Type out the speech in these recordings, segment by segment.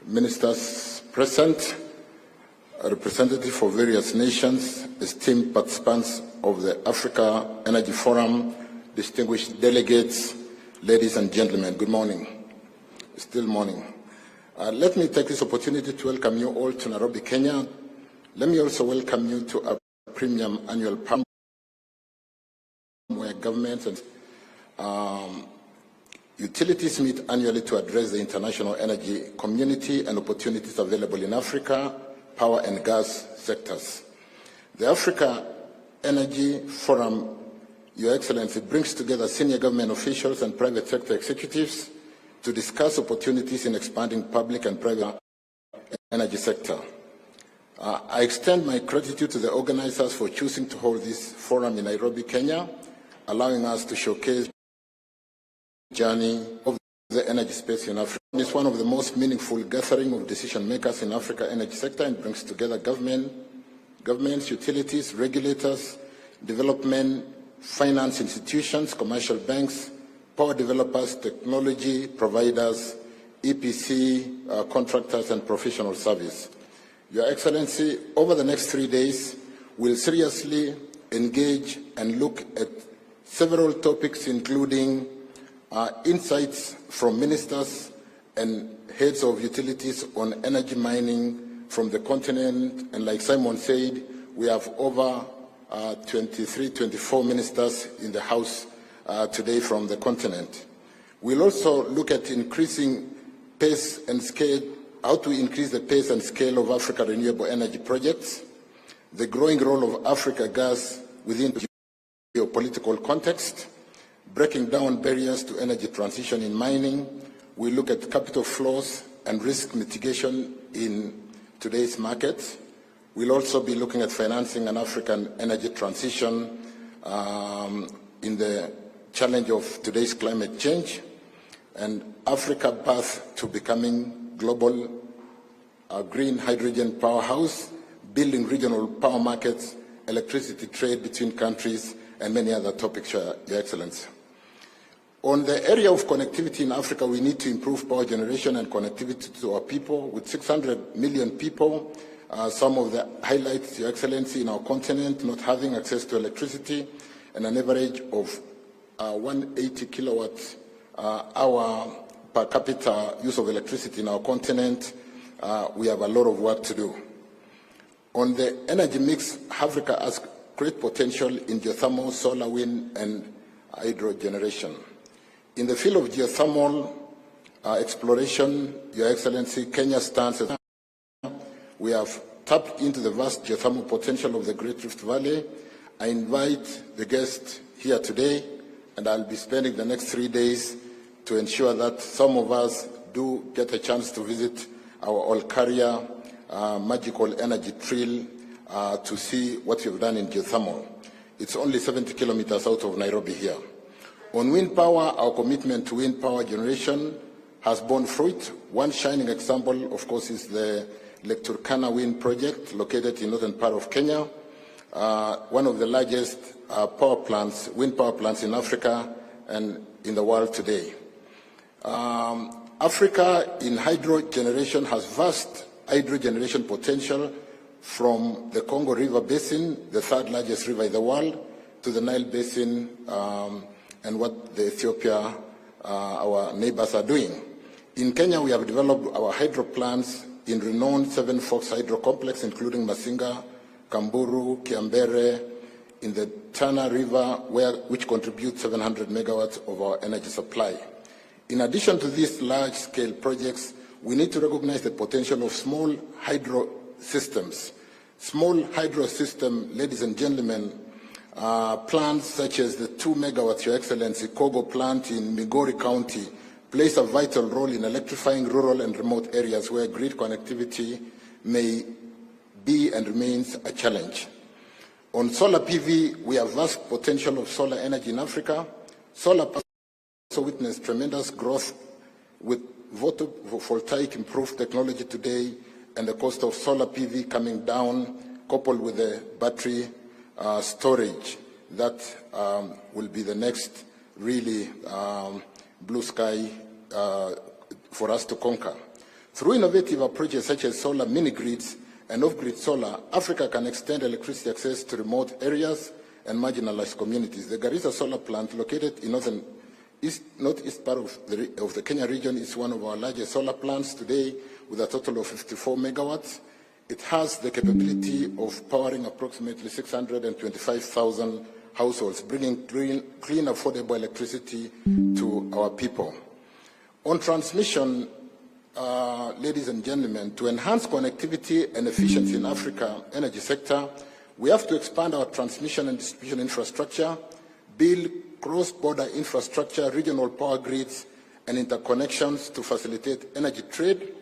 ministers present, representatives for various nations, esteemed participants of the Africa Energy Forum, distinguished delegates, ladies and gentlemen, good morning. Still morning. Let me take this opportunity to welcome you all to Nairobi, Kenya. Let me also welcome you to our premium annual panel where governments and utilities meet annually to address the international energy community and opportunities available in Africa, power and gas sectors. The Africa Energy Forum, Your Excellency, brings together senior government officials and private sector executives to discuss opportunities in expanding public and private energy sector. I extend my gratitude to the organizers for choosing to hold this forum in Nairobi, Kenya, allowing us to showcase the journey of the energy space in Africa. It's one of the most meaningful gathering of decision makers in Africa energy sector and brings together governments, utilities, regulators, development, finance institutions, commercial banks, power developers, technology providers, EPC contractors, and professional service. Your Excellency, over the next 3 days, we'll seriously engage and look at several topics, including insights from ministers and heads of utilities on energy mining from the continent. And like Simon said, we have over 23, 24 ministers in the House today from the continent. We'll also look at increasing pace and scale, how to increase the pace and scale of Africa renewable energy projects, the growing role of Africa gas within the geopolitical context, breaking down barriers to energy transition in mining. We look at capital flows and risk mitigation in today's market. We'll also be looking at financing an African energy transition in the challenge of today's climate change, and Africa path to becoming global green hydrogen powerhouse, building regional power markets, electricity trade between countries, and many other topics, Your Excellency. On the area of connectivity in Africa, we need to improve power generation and connectivity to our people. With 600 million people, some of the highlights, Your Excellency, in our continent not having access to electricity and an average of 180 kilowatt hour per capita use of electricity in our continent, we have a lot of work to do. On the energy mix, Africa has great potential in geothermal, solar, wind, and hydro generation. In the field of geothermal exploration, Your Excellency, Kenya stands as we have tapped into the vast geothermal potential of the Great Rift Valley. I invite the guests here today, and I'll be spending the next 3 days to ensure that some of us do get a chance to visit our Olkaria magical energy trail to see what we've done in geothermal. It's only 70 kilometers out of Nairobi here. On wind power, our commitment to wind power generation has borne fruit. One shining example, of course, is the Lake Turkana wind project located in northern part of Kenya, one of the largest wind power plants in Africa and in the world today. Africa in hydro generation has vast hydro generation potential from the Congo River Basin, the third largest river in the world, to the Nile Basin and what the Ethiopia, our neighbors, are doing. In Kenya, we have developed our hydro plants in renowned Seven Forks Hydro Complex, including Masinga, Kamburu, Kiambere, in the Tana River, which contributes 700 megawatts of our energy supply. In addition to these large-scale projects, we need to recognize the potential of small hydro systems. Small hydro system, ladies and gentlemen, plants such as the 2 megawatts, Your Excellency, Kogo plant in Migori County, plays a vital role in electrifying rural and remote areas where grid connectivity may be and remains a challenge. On solar PV, we have vast potential of solar energy in Africa. Solar also witnessed tremendous growth with photovoltaic improved technology today and the cost of solar PV coming down, coupled with the battery storage. That will be the next really blue sky for us to conquer. Through innovative approaches such as solar mini-grids and off-grid solar, Africa can extend electricity access to remote areas and marginalized communities. The Garissa solar plant, located in northeast part of the Kenya region, is one of our largest solar plants today with a total of 54 megawatts. It has the capability of powering approximately 625,000 households, bringing clean, affordable electricity to our people. On transmission, ladies and gentlemen, to enhance connectivity and efficiency in Africa's energy sector, we have to expand our transmission and distribution infrastructure, build cross-border infrastructure, regional power grids, and interconnections to facilitate energy trade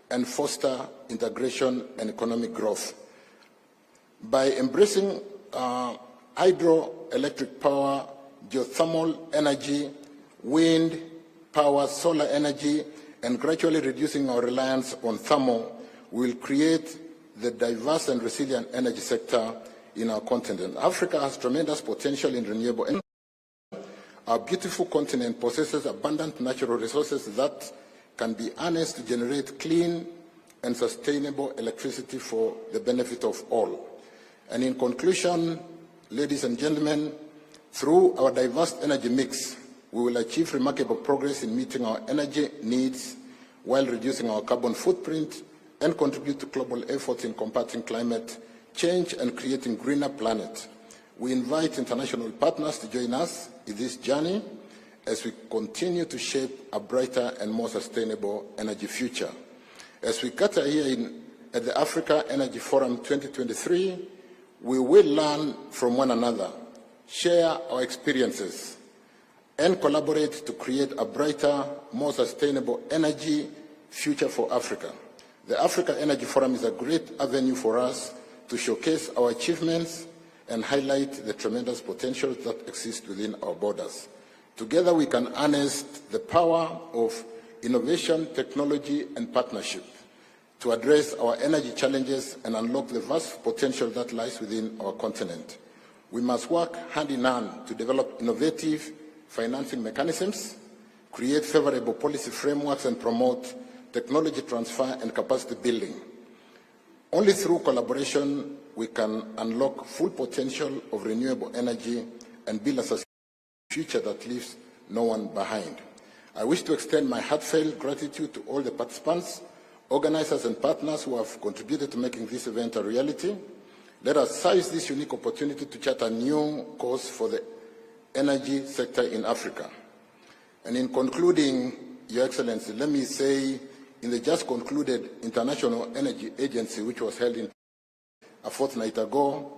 and foster integration and economic growth. By embracing hydroelectric power, geothermal energy, wind power, solar energy, and gradually reducing our reliance on thermal, we will create the diverse and resilient energy sector in our continent. Africa has tremendous potential in renewable energy. Our beautiful continent possesses abundant natural resources that can be harnessed to generate clean and sustainable electricity for the benefit of all. And in conclusion, ladies and gentlemen, through our diverse energy mix, we will achieve remarkable progress in meeting our energy needs while reducing our carbon footprint and contribute to global efforts in combating climate change and creating a greener planet. We invite international partners to join us in this journey as we continue to shape a brighter and more sustainable energy future. As we gather here at the Africa Energy Forum 2023, we will learn from one another, share our experiences, and collaborate to create a brighter, more sustainable energy future for Africa. The Africa Energy Forum is a great avenue for us to showcase our achievements and highlight the tremendous potential that exists within our borders. Together we can harness the power of innovation, technology, and partnership to address our energy challenges and unlock the vast potential that lies within our continent. We must work hand in hand to develop innovative financing mechanisms, create favorable policy frameworks, and promote technology transfer and capacity building. Only through collaboration we can unlock full potential of renewable energy and build a sustainable future that leaves no one behind. I wish to extend my heartfelt gratitude to all the participants, organizers, and partners who have contributed to making this event a reality. Let us seize this unique opportunity to chart a new course for the energy sector in Africa. And in concluding, Your Excellency, let me say, in the just concluded International Energy Agency, which was held a fortnight ago,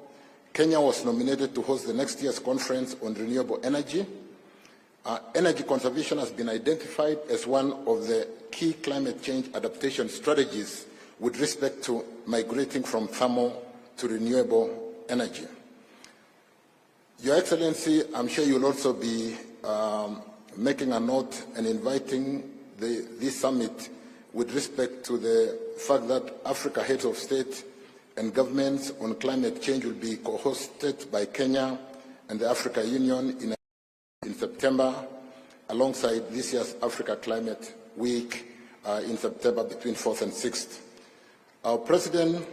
Kenya was nominated to host the next year's conference on renewable energy. Energy conservation has been identified as one of the key climate change adaptation strategies with respect to migrating from thermal to renewable energy. Your Excellency, I'm sure you'll also be making a note and inviting this summit with respect to the fact that Africa heads of state and governments on climate change will be co-hosted by Kenya and the Africa Union in September, alongside this year's Africa Climate Week in September between 4th and 6th. Our President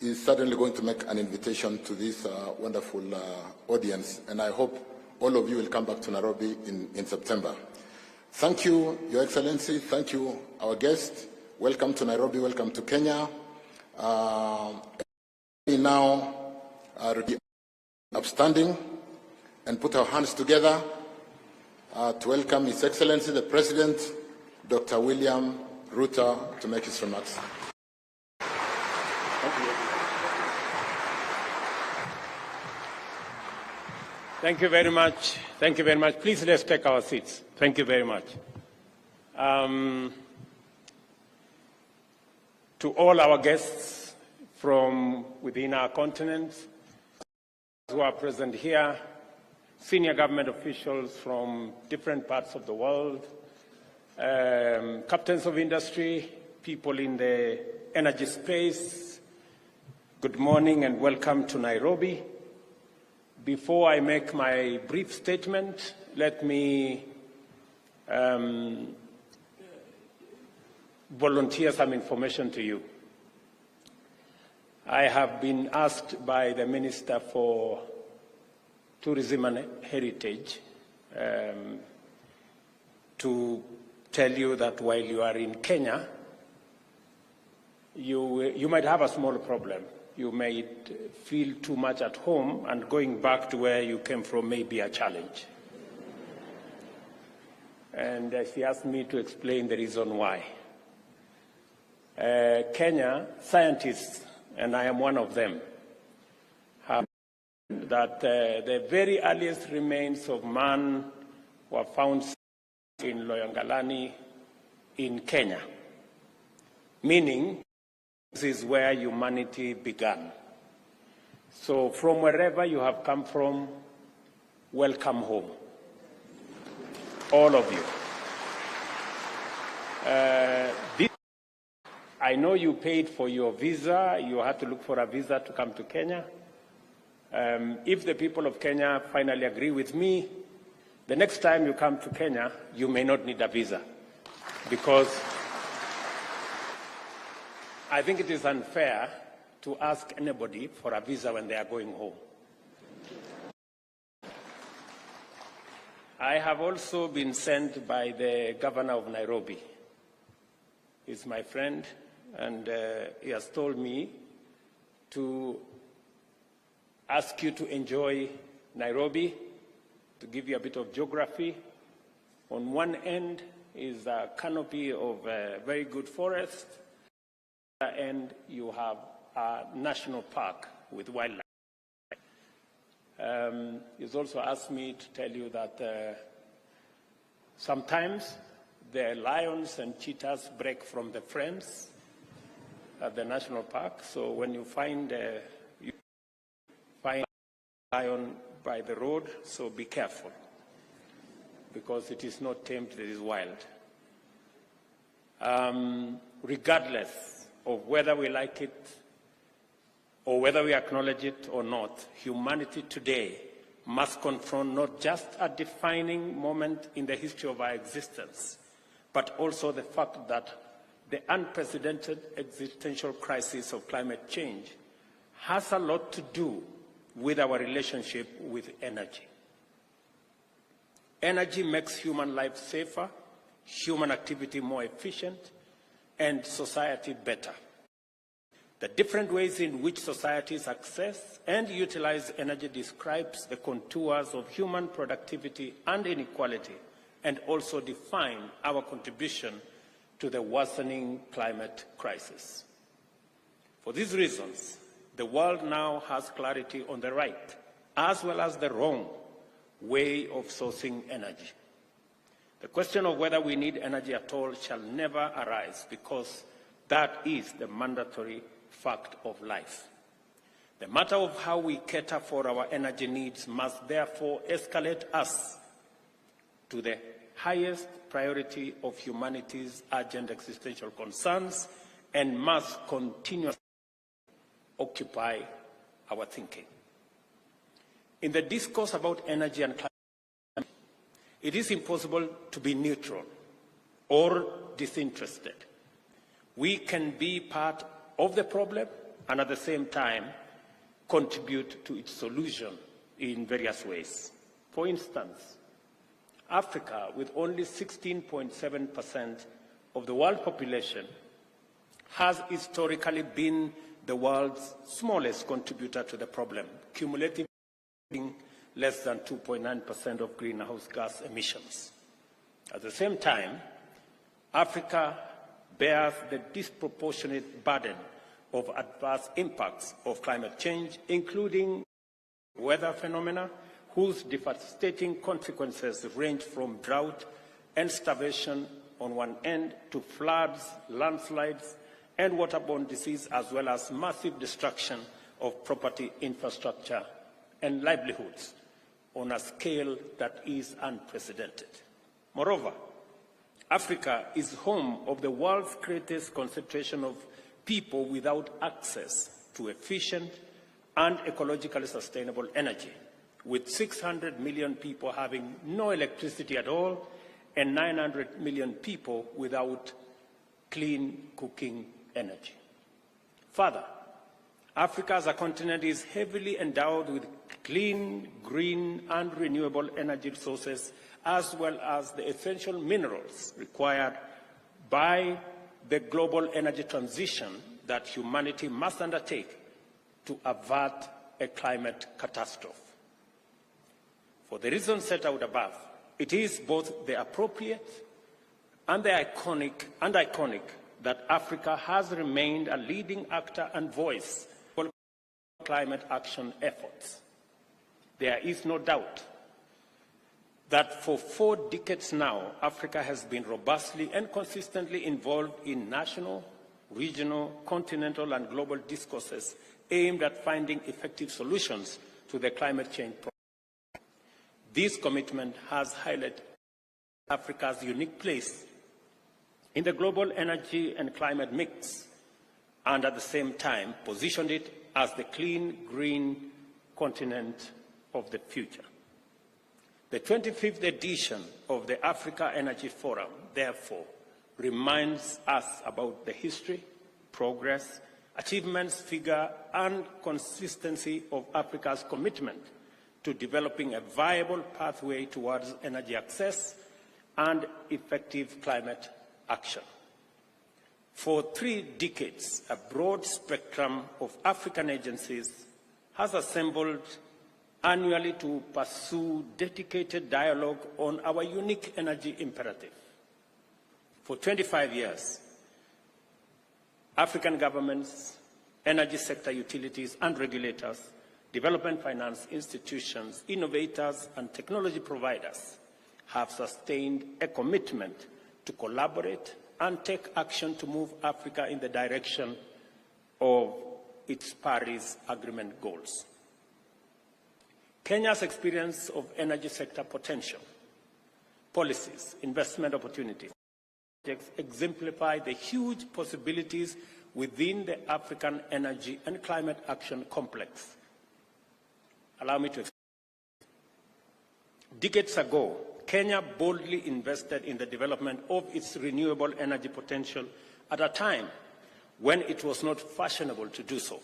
is certainly going to make an invitation to this wonderful audience, and I hope all of you will come back to Nairobi in September. Thank you, Your Excellency. Thank you, our guests. Welcome to Nairobi. Welcome to Kenya. We now are upstanding and put our hands together to welcome His Excellency, the President, Dr. William Ruto, to make his remarks. Thank you. Thank you very much. Thank you very much. Please, let's take our seats. Thank you very much. To all our guests from within our continent who are present here, senior government officials from different parts of the world, captains of industry, people in the energy space, good morning and welcome to Nairobi. Before I make my brief statement, let me volunteer some information to you. I have been asked by the Minister for Tourism and Heritage to tell you that while you are in Kenya, you might have a small problem. You may feel too much at home, and going back to where you came from may be a challenge. And she asked me to explain the reason why. Kenya scientists, and I am one of them, have that the very earliest remains of man were found in Loyangalani in Kenya, meaning this is where humanity began. So from wherever you have come from, welcome home. All of you. I know you paid for your visa. You had to look for a visa to come to Kenya. If the people of Kenya finally agree with me, the next time you come to Kenya, you may not need a visa, because I think it is unfair to ask anybody for a visa when they are going home. I have also been sent by the governor of Nairobi. He's my friend, and he has told me to ask you to enjoy Nairobi, to give you a bit of geography. On one end is a canopy of very good forest, and you have a national park with wildlife. He's also asked me to tell you that sometimes the lions and cheetahs break from the fence at the national park. So when you find a lion by the road, so be careful, because it is not tamed, it is wild. Regardless of whether we like it or whether we acknowledge it or not, humanity today must confront not just a defining moment in the history of our existence, but also the fact that the unprecedented existential crisis of climate change has a lot to do with our relationship with energy. Energy makes human life safer, human activity more efficient, and society better. The different ways in which societies access and utilize energy describes the contours of human productivity and inequality, and also define our contribution to the worsening climate crisis. For these reasons, the world now has clarity on the right, as well as the wrong, way of sourcing energy. The question of whether we need energy at all shall never arise, because that is the mandatory fact of life. The matter of how we cater for our energy needs must therefore escalate us to the highest priority of humanity's urgent existential concerns, and must continuously occupy our thinking. In the discourse about energy and climate, it is impossible to be neutral or disinterested. We can be part of the problem and at the same time contribute to its solution in various ways. For instance, Africa, with only 16.7% of the world population, has historically been the world's smallest contributor to the problem, cumulatively being less than 2.9% of greenhouse gas emissions. At the same time, Africa bears the disproportionate burden of adverse impacts of climate change, including weather phenomena, whose devastating consequences range from drought and starvation on one end to floods, landslides, and waterborne disease, as well as massive destruction of property, infrastructure, and livelihoods on a scale that is unprecedented. Moreover, Africa is home of the world's greatest concentration of people without access to efficient and ecologically sustainable energy, with 600 million people having no electricity at all and 900 million people without clean cooking energy. Further, Africa as a continent is heavily endowed with clean, green, and renewable energy resources, as well as the essential minerals required by the global energy transition that humanity must undertake to avert a climate catastrophe. For the reasons set out above, it is both the appropriate and the iconic that Africa has remained a leading actor and voice for climate action efforts. There is no doubt that for 4 decades now, Africa has been robustly and consistently involved in national, regional, continental, and global discourses aimed at finding effective solutions to the climate change problem. This commitment has highlighted Africa's unique place in the global energy and climate mix, and at the same time positioned it as the clean, green continent of the future. The 25th edition of the Africa Energy Forum, therefore, reminds us about the history, progress, achievements, figure, and consistency of Africa's commitment to developing a viable pathway towards energy access and effective climate action. For 3 decades, a broad spectrum of African agencies has assembled annually to pursue dedicated dialogue on our unique energy imperative. For 25 years, African governments, energy sector utilities and regulators, development finance institutions, innovators, and technology providers have sustained a commitment to collaborate and take action to move Africa in the direction of its Paris Agreement goals. Kenya's experience of energy sector potential, policies, investment opportunities, exemplify the huge possibilities within the African energy and climate action complex. Allow me to explain. Decades ago, Kenya boldly invested in the development of its renewable energy potential at a time when it was not fashionable to do so.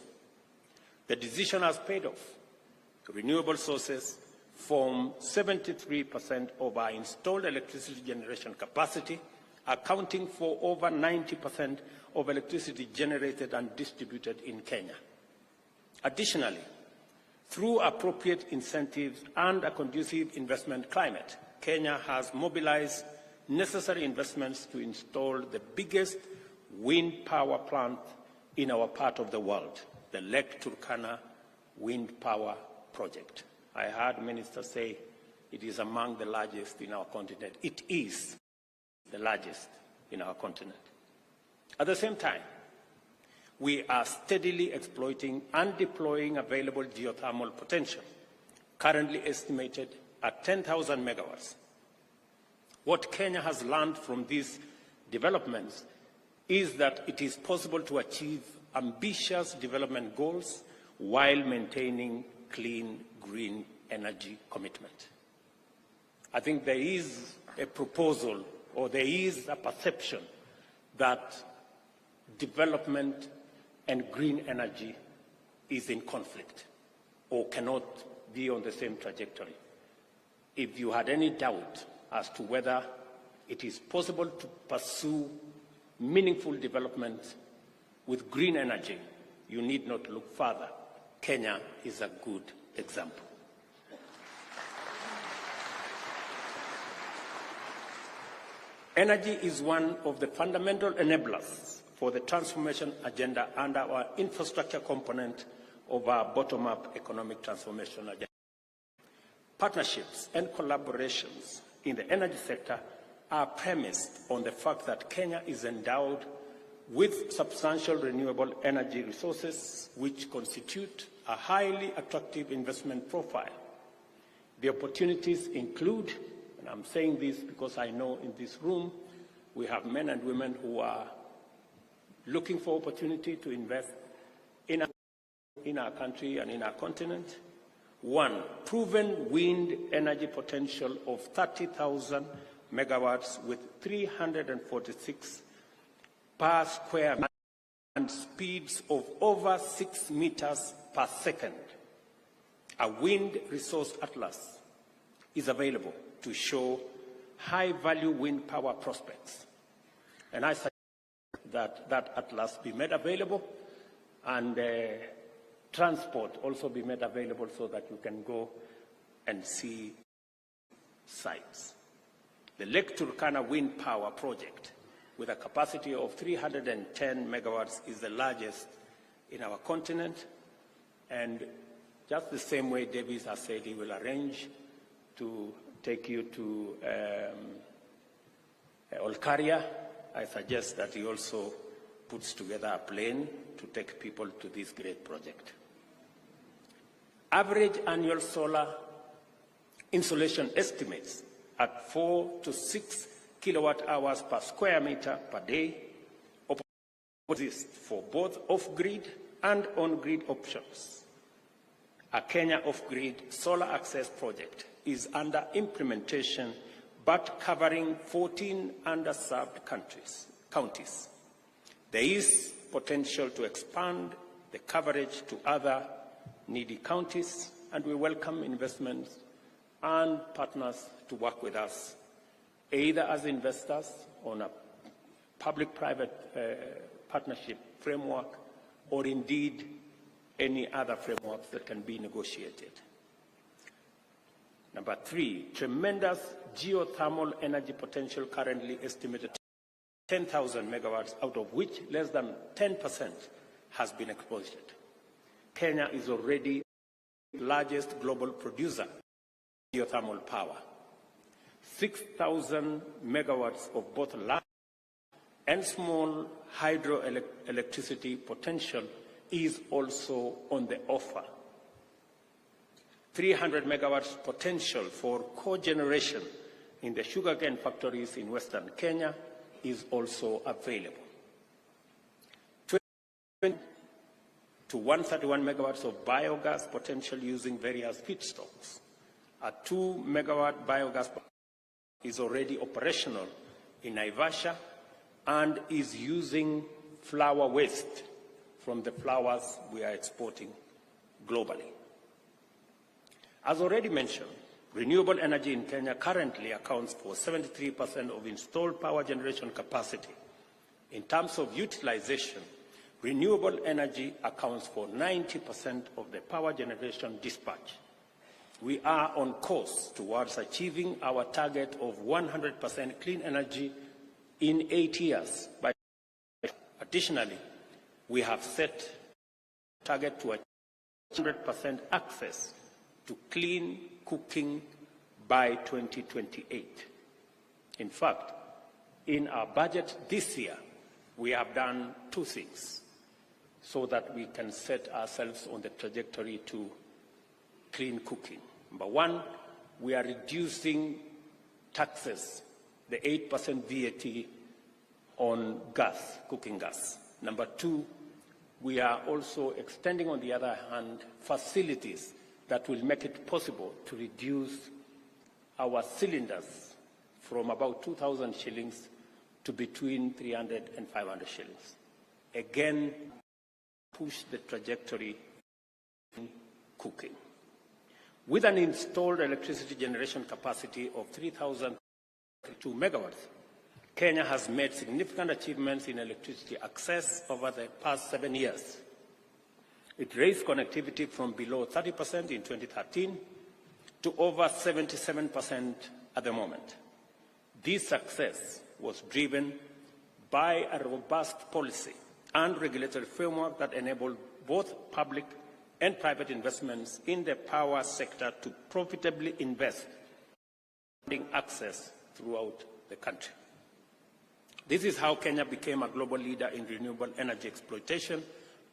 The decision has paid off. Renewable sources form 73% of our installed electricity generation capacity, accounting for over 90% of electricity generated and distributed in Kenya. Additionally, through appropriate incentives and a conducive investment climate, Kenya has mobilized necessary investments to install the biggest wind power plant in our part of the world, the Lake Turkana Wind Power Project. I heard ministers say it is among the largest in our continent. It is the largest in our continent. At the same time, we are steadily exploiting and deploying available geothermal potential, currently estimated at 10,000 megawatts. What Kenya has learned from these developments is that it is possible to achieve ambitious development goals while maintaining clean, green energy commitment. I think there is a proposal, or there is a perception that development and green energy is in conflict or cannot be on the same trajectory. If you had any doubt as to whether it is possible to pursue meaningful development with green energy, you need not look further. Kenya is a good example. Energy is one of the fundamental enablers for the transformation agenda and our infrastructure component of our bottom-up economic transformation agenda. Partnerships and collaborations in the energy sector are premised on the fact that Kenya is endowed with substantial renewable energy resources which constitute a highly attractive investment profile. The opportunities include, and I'm saying this because I know in this room we have men and women who are looking for opportunity to invest in our country and in our continent. One, proven wind energy potential of 30,000 megawatts with 346 per square meter and speeds of over 6 meters per second. A wind resource atlas is available to show high-value wind power prospects. And I suggest that atlas be made available and transport also be made available so that you can go and see sites. The Lake Turkana Wind Power Project, with a capacity of 310 megawatts, is the largest in our continent. And just the same way Davis has said he will arrange to take you to Olkaria, I suggest that he also puts together a plane to take people to this great project. Average annual solar installation estimates at 4 to 6 kilowatt hours per square meter per day exist for both off-grid and on-grid options. A Kenya off-grid solar access project is under implementation, but covering 14 underserved counties. There is potential to expand the coverage to other needy counties, and we welcome investments and partners to work with us, either as investors on a public-private partnership framework, or indeed any other frameworks that can be negotiated. Number 3, tremendous geothermal energy potential currently estimated 10,000 megawatts, out of which less than 10% has been exploited. Kenya is already the largest global producer of geothermal power. 6,000 megawatts of both large and small hydroelectricity potential is also on the offer. 300 megawatts potential for cogeneration in the sugarcane factories in Western Kenya is also available. 20 to 131 megawatts of biogas potential using various feedstocks. A 2 megawatt biogas is already operational in Naivasha and is using flower waste from the flowers we are exporting globally. As already mentioned, renewable energy in Kenya currently accounts for 73% of installed power generation capacity. In terms of utilization, renewable energy accounts for 90% of the power generation dispatch. We are on course towards achieving our target of 100% clean energy in 8 years. Additionally, we have set a target to achieve 100% access to clean cooking by 2028. In fact, in our budget this year, we have done 2 things so that we can set ourselves on the trajectory to clean cooking. Number 1, we are reducing taxes, the 8% VAT on gas, cooking gas. Number 2, we are also extending, on the other hand, facilities that will make it possible to reduce our cylinders from about 2,000 shillings to between 300 and 500 shillings. Again, push the trajectory in cooking. With an installed electricity generation capacity of 3,002 megawatts, Kenya has made significant achievements in electricity access over the past 7 years. It raised connectivity from below 30% in 2013 to over 77% at the moment. This success was driven by a robust policy and regulatory framework that enabled both public and private investments in the power sector to profitably invest in access throughout the country. This is how Kenya became a global leader in renewable energy exploitation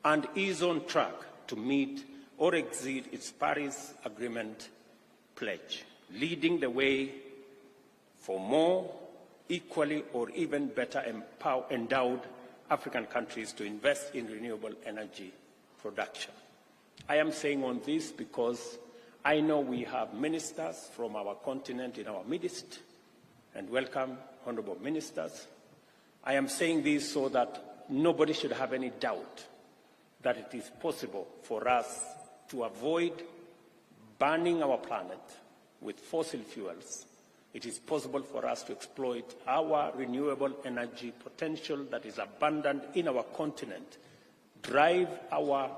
and is on track to meet or exceed its Paris Agreement pledge, leading the way for more equally or even better endowed African countries to invest in renewable energy production. I am saying on this because I know we have ministers from our continent in our midst, and welcome, honorable ministers. I am saying this so that nobody should have any doubt that it is possible for us to avoid burning our planet with fossil fuels. It is possible for us to exploit our renewable energy potential that is abundant in our continent, drive our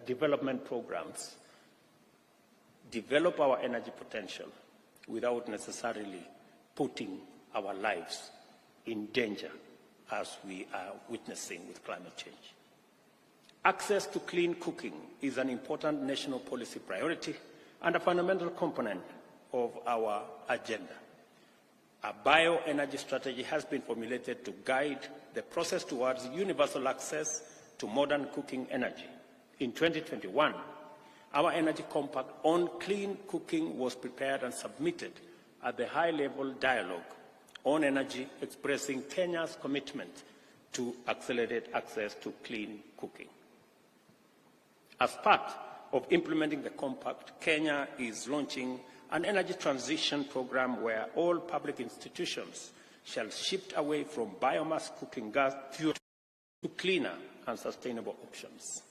development programs, develop our energy potential without necessarily putting our lives in danger as we are witnessing with climate change. Access to clean cooking is an important national policy priority and a fundamental component of our agenda. A bioenergy strategy has been formulated to guide the process towards universal access to modern cooking energy. In 2021, our energy compact on clean cooking was prepared and submitted at the high-level dialogue on energy, expressing Kenya's commitment to accelerate access to clean cooking. As part of implementing the compact, Kenya is launching an energy transition program where all public institutions shall shift away from biomass cooking gas fuel to cleaner and sustainable options.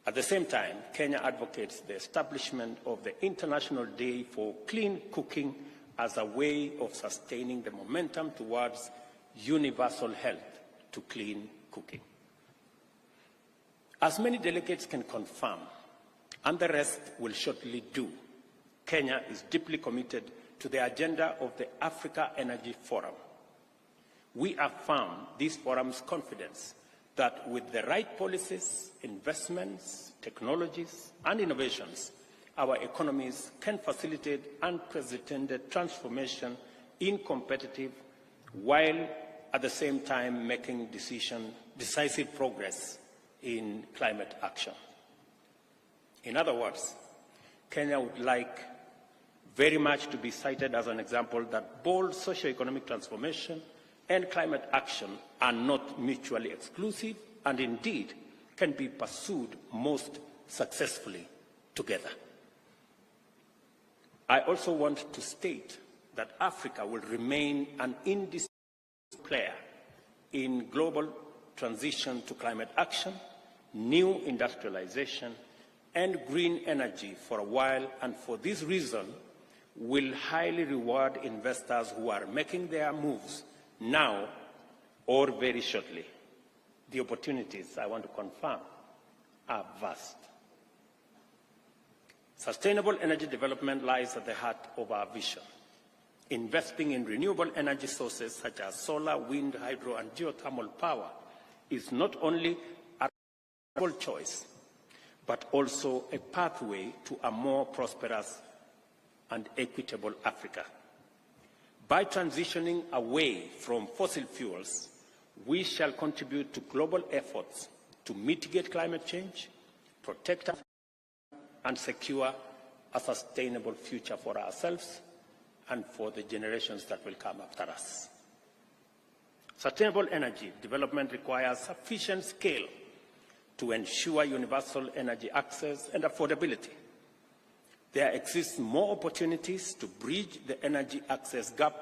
At the same time, Kenya advocates the establishment of the International Day for Clean Cooking as a way of sustaining the momentum towards universal health to clean cooking. As many delegates can confirm, and the rest will shortly do, Kenya is deeply committed to the agenda of the Africa Energy Forum. We affirm this forum's confidence that with the right policies, investments, technologies, and innovations, our economies can facilitate unprecedented transformation in competitive, while at the same time making decisive progress in climate action. In other words, Kenya would like very much to be cited as an example that bold socio-economic transformation and climate action are not mutually exclusive and indeed can be pursued most successfully together. I also want to state that Africa will remain an indispensable player in global transition to climate action, new industrialization, and green energy for a while, and for this reason will highly reward investors who are making their moves now or very shortly. The opportunities, I want to confirm, are vast. Sustainable energy development lies at the heart of our vision. Investing in renewable energy sources such as solar, wind, hydro, and geothermal power is not only a choice, but also a pathway to a more prosperous and equitable Africa. By transitioning away from fossil fuels, we shall contribute to global efforts to mitigate climate change, protect Africa, and secure a sustainable future for ourselves and for the generations that will come after us. Sustainable energy development requires sufficient scale to ensure universal energy access and affordability. There exist more opportunities to bridge the energy access gap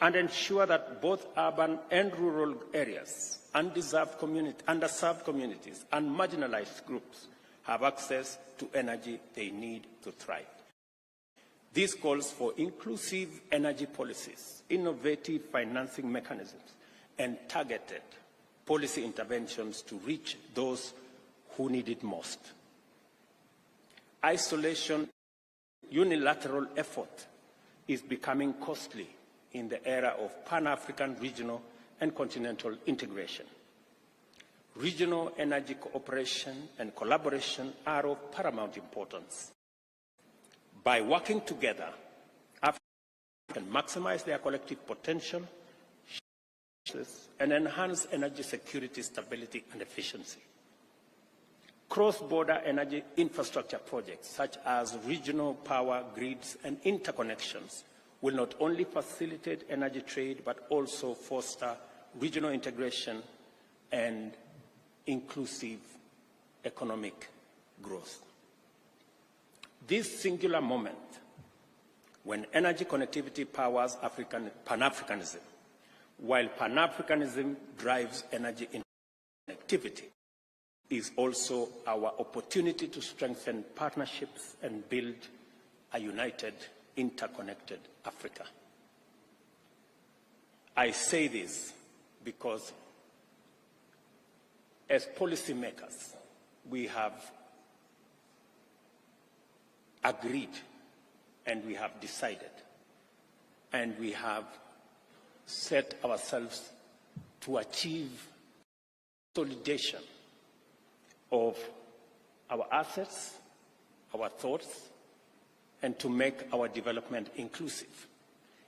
and ensure that both urban and rural areas, underserved communities, and marginalized groups have access to energy they need to thrive. This calls for inclusive energy policies, innovative financing mechanisms, and targeted policy interventions to reach those who need it most. Isolation, unilateral effort is becoming costly in the era of Pan-African regional and continental integration. Regional energy cooperation and collaboration are of paramount importance. By working together, Africa can maximize their collective potential and enhance energy security, stability, and efficiency. Cross-border energy infrastructure projects, such as regional power grids and interconnections, will not only facilitate energy trade, but also foster regional integration and inclusive economic growth. This singular moment, when energy connectivity powers Pan-Africanism, while Pan-Africanism drives energy connectivity, is also our opportunity to strengthen partnerships and build a united, interconnected Africa. I say this because as policymakers, we have agreed and we have decided and we have set ourselves to achieve consolidation of our assets, our thoughts, and to make our development inclusive.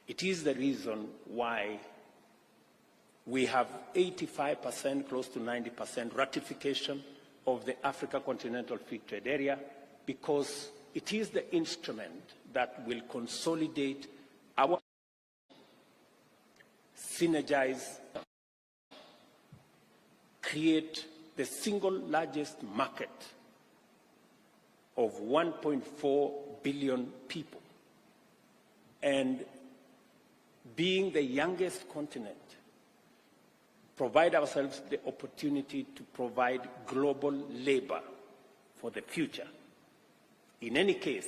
It is the reason why we have 85%, close to 90% ratification of the Africa Continental Free Trade Area, because it is the instrument that will consolidate our synergize, create the single largest market of 1.4 billion people, and being the youngest continent, provide ourselves the opportunity to provide global labor for the future. In any case,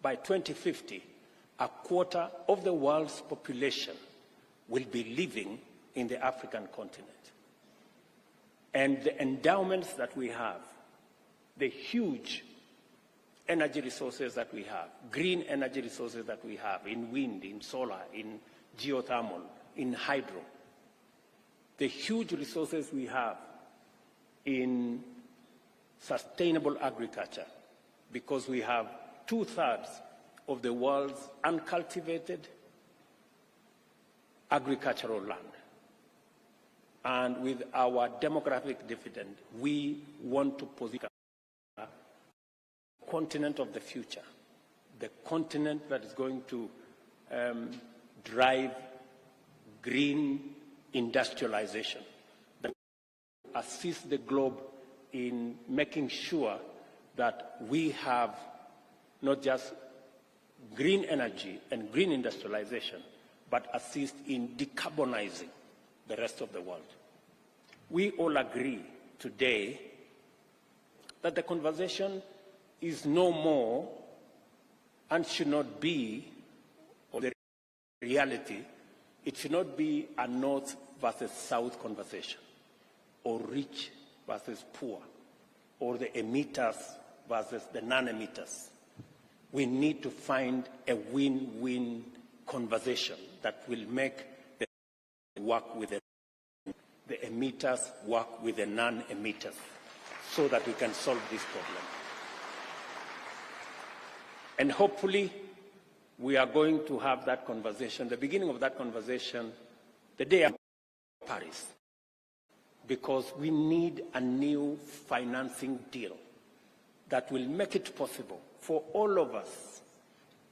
by 2050, a quarter of the world's population will be living in the African continent. And the endowments that we have, the huge energy resources that we have, green energy resources that we have in wind, in solar, in geothermal, in hydro, the huge resources we have in sustainable agriculture, because we have 2/3 of the world's uncultivated agricultural land. And with our demographic dividend, we want to position the continent of the future, the continent that is going to drive green industrialization, that assist the globe in making sure that we have not just green energy and green industrialization, but assist in decarbonizing the rest of the world. We all agree today that the conversation is no more and should not be, or the reality, it should not be a North versus South conversation, or rich versus poor, or the emitters versus the non-emitters. We need to find a win-win conversation that will make the work with the emitters work with the non-emitters, so that we can solve this problem. And hopefully, we are going to have that conversation, the beginning of that conversation, the day after Paris, because we need a new financing deal that will make it possible for all of us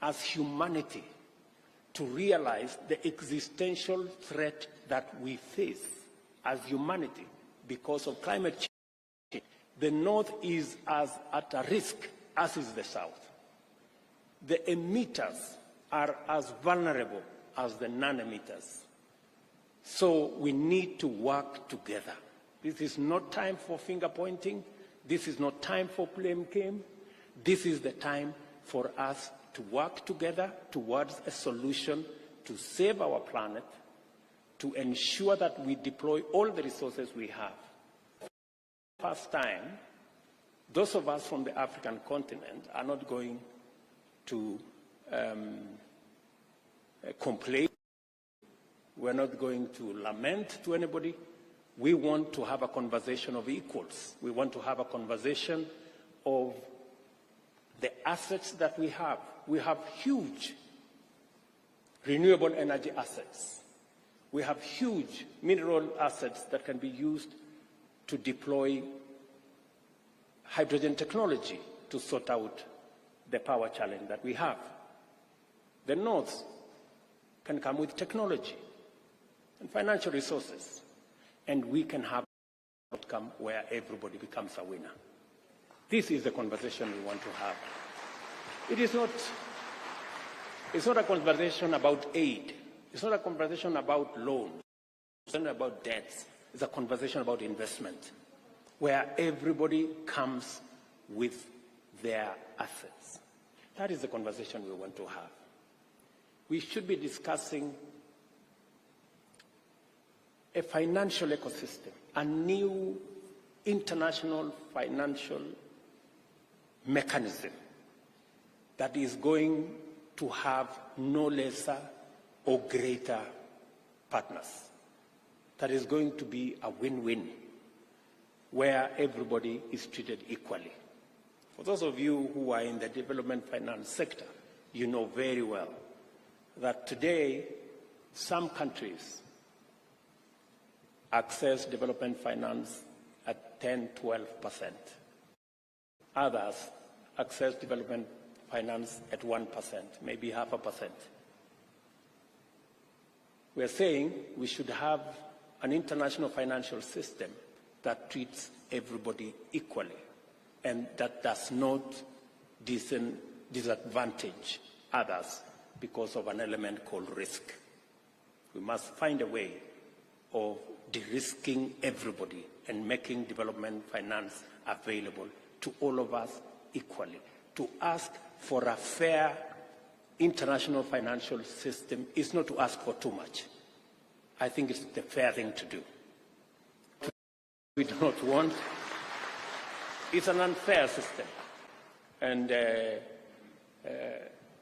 as humanity to realize the existential threat that we face as humanity because of climate change. The North is as at a risk as is the South. The emitters are as vulnerable as the non-emitters. So we need to work together. This is not time for finger pointing. This is not time for blame game. This is the time for us to work together towards a solution to save our planet, to ensure that we deploy all the resources we have. First time, those of us from the African continent are not going to complain. We're not going to lament to anybody. We want to have a conversation of equals. We want to have a conversation of the assets that we have. We have huge renewable energy assets. We have huge mineral assets that can be used to deploy hydrogen technology to sort out the power challenge that we have. The North can come with technology and financial resources, and we can have an outcome where everybody becomes a winner. This is the conversation we want to have. It's not a conversation about aid. It's not a conversation about loans. about debts. It's a conversation about investment, where everybody comes with their assets. That is the conversation we want to have. We should be discussing a financial ecosystem, a new international financial mechanism that is going to have no lesser or greater partners. That is going to be a win-win, where everybody is treated equally. For those of you who are in the development finance sector, you know very well that today some countries access development finance at 10–12%. Others access development finance at 1%, maybe 0.5%. We are saying we should have an international financial system that treats everybody equally and that does not disadvantage others because of an element called risk. We must find a way of de-risking everybody and making development finance available to all of us equally. To ask for a fair international financial system is not to ask for too much. I think it's the fair thing to do. We do not want, it's an unfair system. And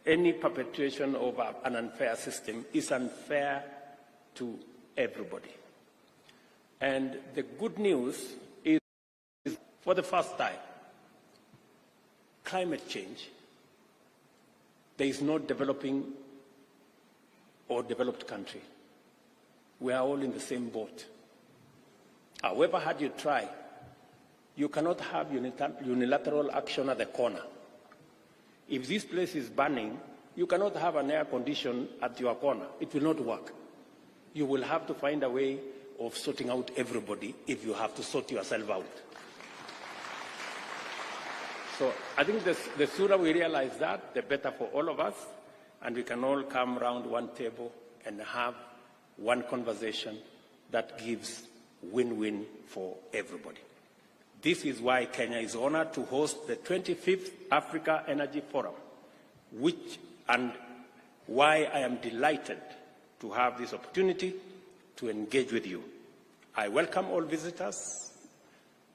any perpetuation of an unfair system is unfair to everybody. And the good news is, for the first time, climate change, there is no developing or developed country. We are all in the same boat. However hard you try, you cannot have unilateral action at the corner. If this place is burning, you cannot have an air condition at your corner. It will not work. You will have to find a way of sorting out everybody if you have to sort yourself out. So I think the sooner we realize that, the better for all of us, and we can all come around one table and have one conversation that gives win-win for everybody. This is why Kenya is honored to host the 25th Africa Energy Forum, and why I am delighted to have this opportunity to engage with you. I welcome all visitors,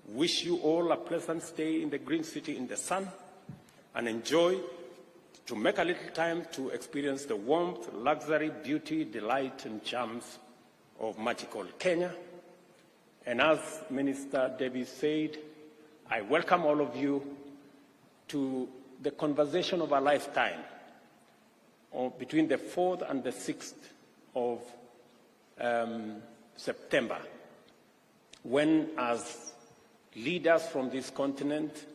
wish you all a pleasant stay in the green city in the sun, and enjoy to make a little time to experience the warmth, luxury, beauty, delight, and charms of magical Kenya. And as Minister Debbie said, I welcome all of you to the conversation of a lifetime between the 4th and the 6th of September, when, as leaders from this continent,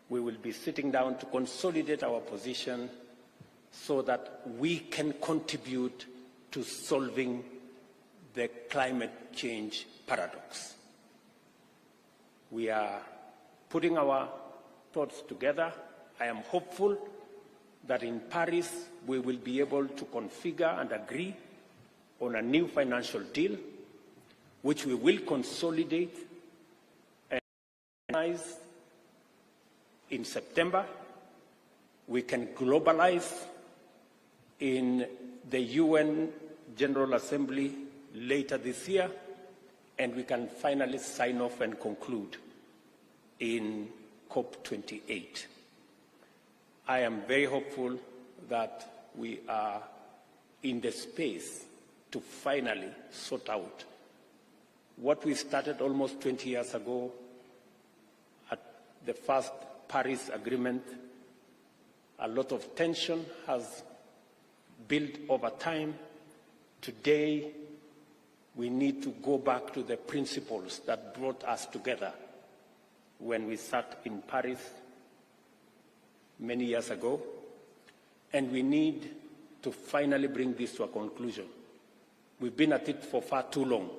we will be sitting down to consolidate our position so that we can contribute to solving the climate change paradox. We are putting our thoughts together. I am hopeful that in Paris we will be able to configure and agree on a new financial deal, which we will consolidate and organize in September. We can globalize in the UN General Assembly later this year, and we can finally sign off and conclude in COP28. I am very hopeful that we are in the space to finally sort out what we started almost 20 years ago at the first Paris Agreement. A lot of tension has built over time. Today, we need to go back to the principles that brought us together when we sat in Paris many years ago, and we need to finally bring this to a conclusion. We've been at it for far too long.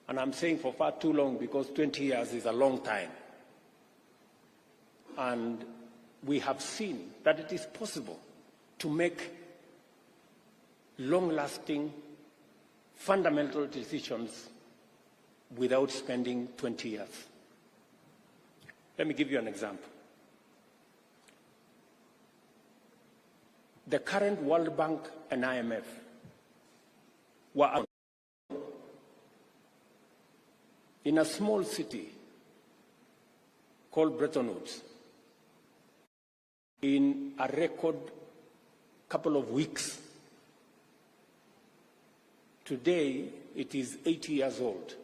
And I'm saying for far too long because 20 years is a long time. And we have seen that it is possible to make long-lasting fundamental decisions without spending 20 years. Let me give you an example. The current World Bank and IMF were in a small city called Bretton Woods in a record couple of weeks. Today, it is 80 years old.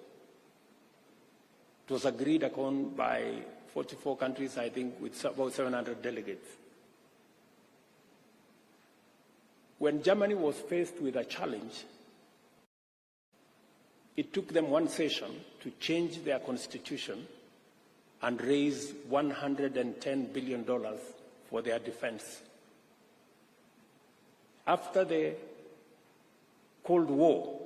It was agreed upon by 44 countries, I think, with about 700 delegates. When Germany was faced with a challenge, it took them one session to change their constitution and raise $110 billion for their defense. After the Cold War,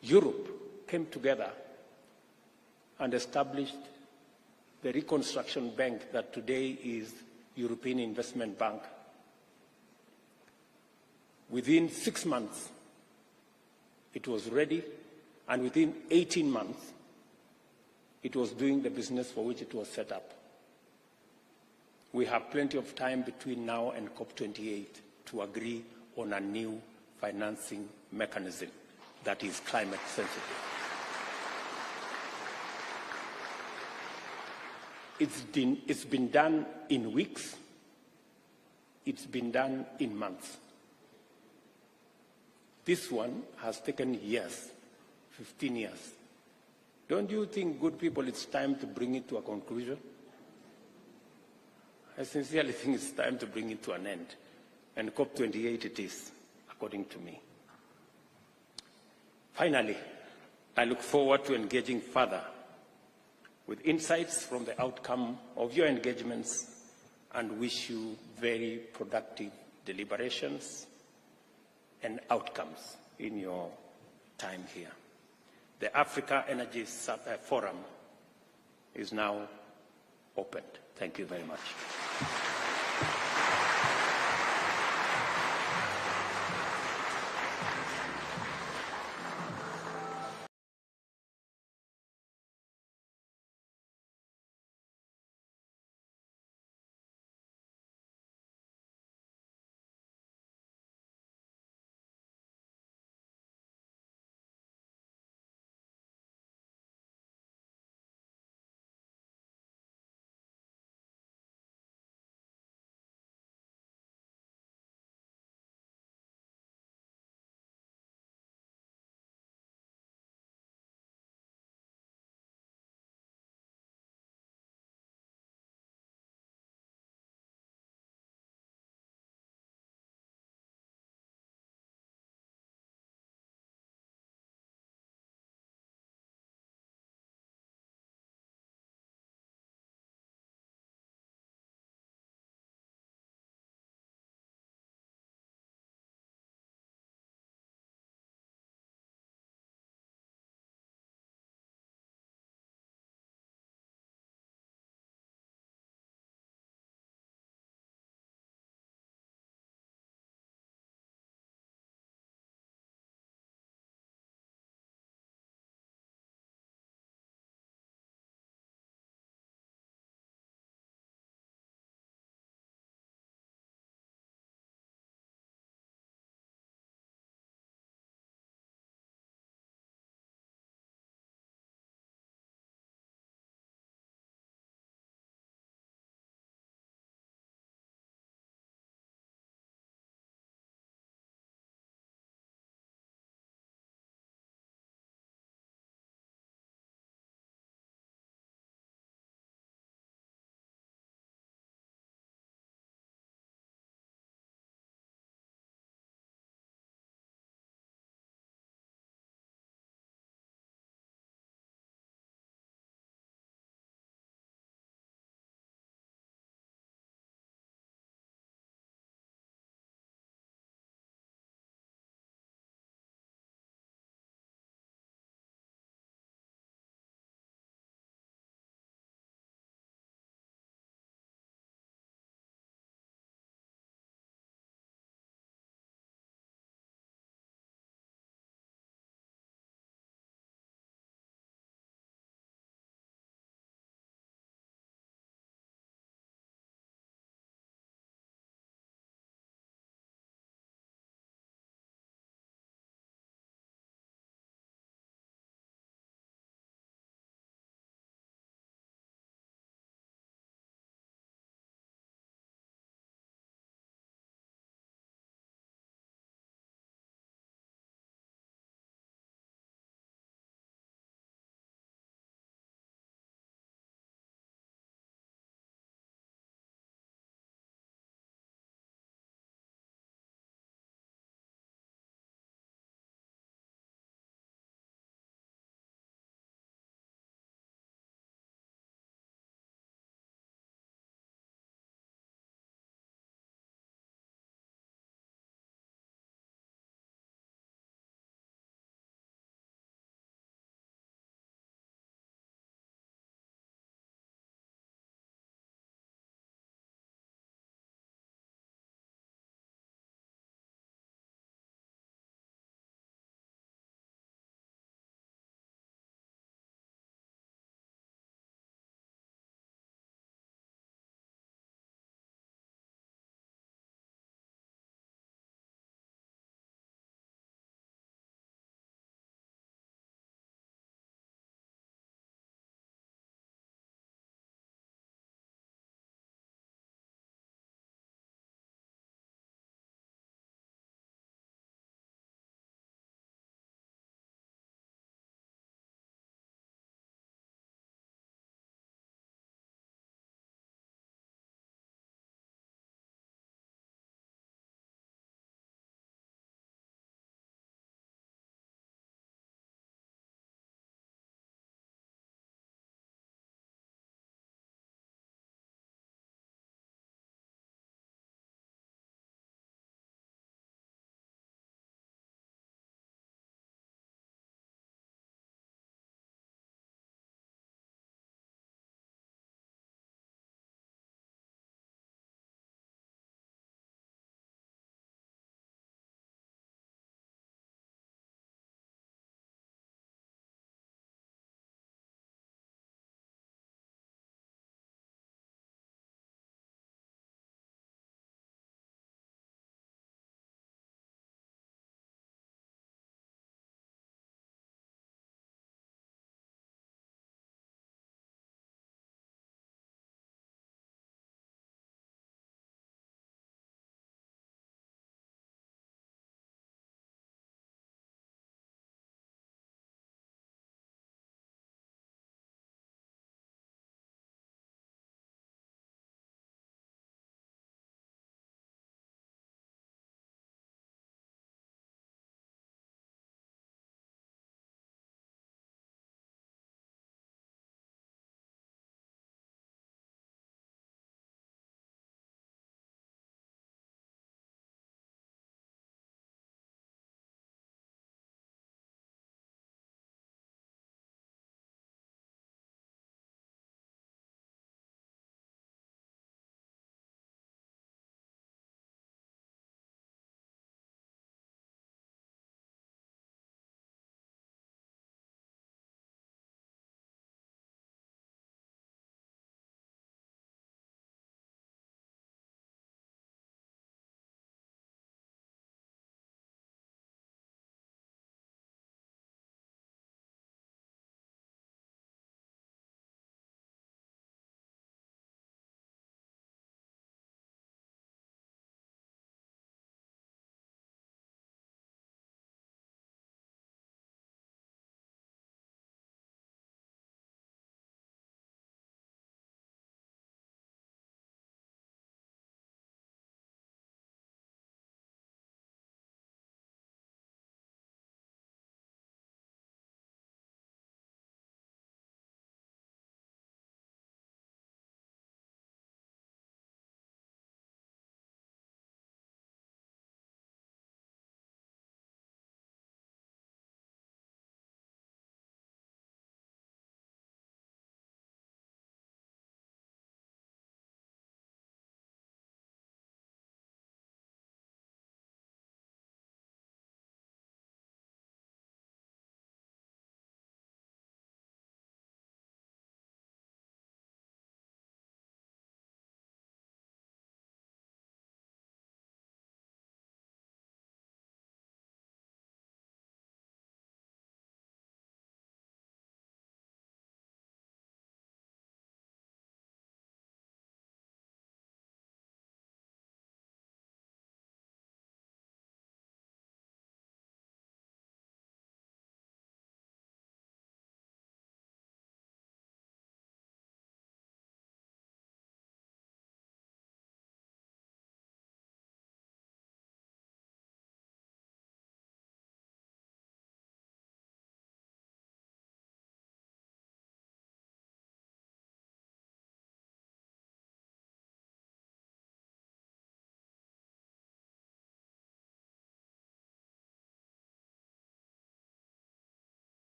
Europe came together and established the Reconstruction Bank that today is European Investment Bank. Within 6 months, it was ready, and within 18 months, it was doing the business for which it was set up. We have plenty of time between now and COP28 to agree on a new financing mechanism that is climate sensitive. It's been done in weeks. It's been done in months. This one has taken years, 15 years. Don't you think, good people, it's time to bring it to a conclusion? I sincerely think it's time to bring it to an end. And COP28 it is, according to me. Finally, I look forward to engaging further with insights from the outcome of your engagements and wish you very productive deliberations and outcomes in your time here. The Africa Energy Forum is now opened. Thank you very much.